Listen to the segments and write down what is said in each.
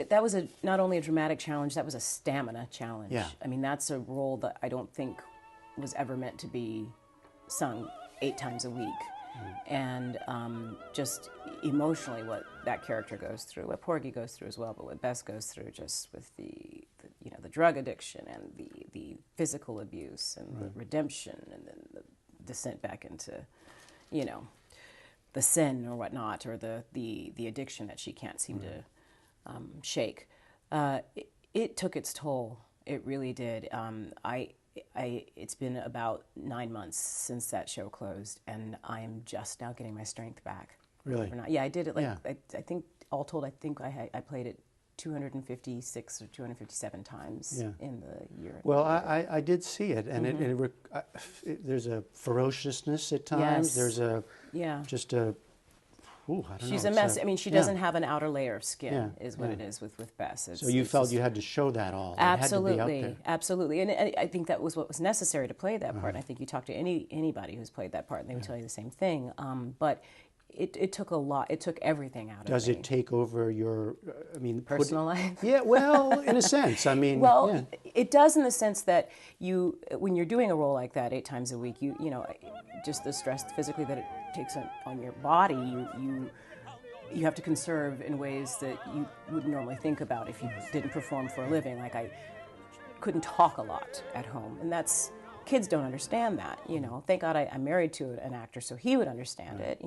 that was not only a dramatic challenge, that was a stamina challenge. Yeah. I mean, that's a role that I don't think was ever meant to be sung 8 times a week. And just emotionally what that character goes through, what Porgy goes through as well, but what Bess goes through just with the drug addiction and the physical abuse and the redemption and then the descent back into, the sin or whatnot, or the addiction that she can't seem to shake. It took its toll. It really did. It's been about 9 months since that show closed, and I am just now getting my strength back. Really? Yeah, I did it I think all told, I think I played it 256 or 257 times in the year. Well, I did see it, and there's a ferociousness at times. Yes. There's a just a. Ooh, I don't She's know. a mess. I mean, she doesn't have an outer layer of skin, is what it is with Bess. So you felt you had to show that all. Absolutely, it had to be out there. Absolutely, and I think that was what was necessary to play that part. And I think you talk to anybody who's played that part, and they would tell you the same thing. But it took a lot. It took everything out of me. Does it take over your, personal life? Yeah, well, in a sense. I mean, well, it does in the sense that when you're doing a role like that 8 times a week, just the stress physically that it takes on your body, you have to conserve in ways that you wouldn't normally think about if you didn't perform for a living. Like I couldn't talk a lot at home, and kids don't understand that. Thank God I'm married to an actor, so he would understand it.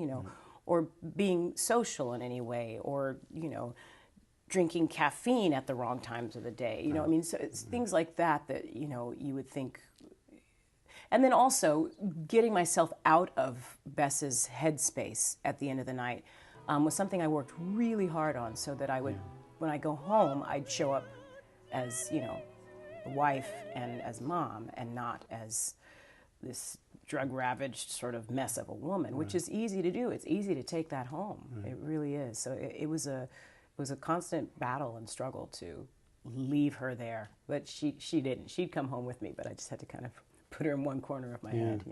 Or being social in any way, or drinking caffeine at the wrong times of the day. So it's things like that you would think. And then also getting myself out of Bess's headspace at the end of the night was something I worked really hard on, so that I would, when I go home, I'd show up as a wife and as mom, and not as this drug-ravaged sort of mess of a woman, which is easy to do. It's easy to take that home. It really is. So it was a constant battle and struggle to leave her there. But she didn't. She'd come home with me, but I just had to kind of put her in one corner of my head,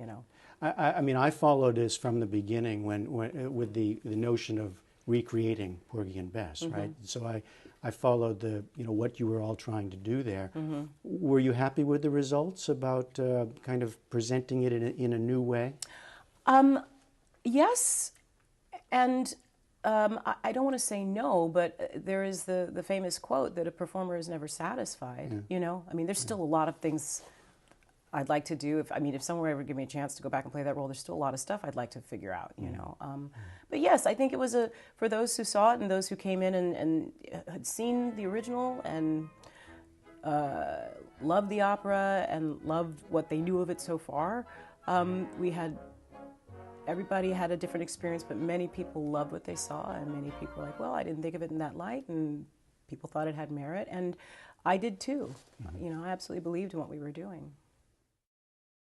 I followed this from the beginning when with the notion of recreating Porgy and Bess, right? So I followed what you were all trying to do there. Were you happy with the results about kind of presenting it in a new way? Yes, and I don't want to say no, but there is the famous quote that a performer is never satisfied. There's still a lot of things I'd like to do. If someone ever give me a chance to go back and play that role, there's still a lot of stuff I'd like to figure out, But yes, I think it was for those who saw it and those who came in and had seen the original and loved the opera and loved what they knew of it so far. Everybody had a different experience, but many people loved what they saw, and many people were like, well, I didn't think of it in that light, and people thought it had merit, and I did too. I absolutely believed in what we were doing.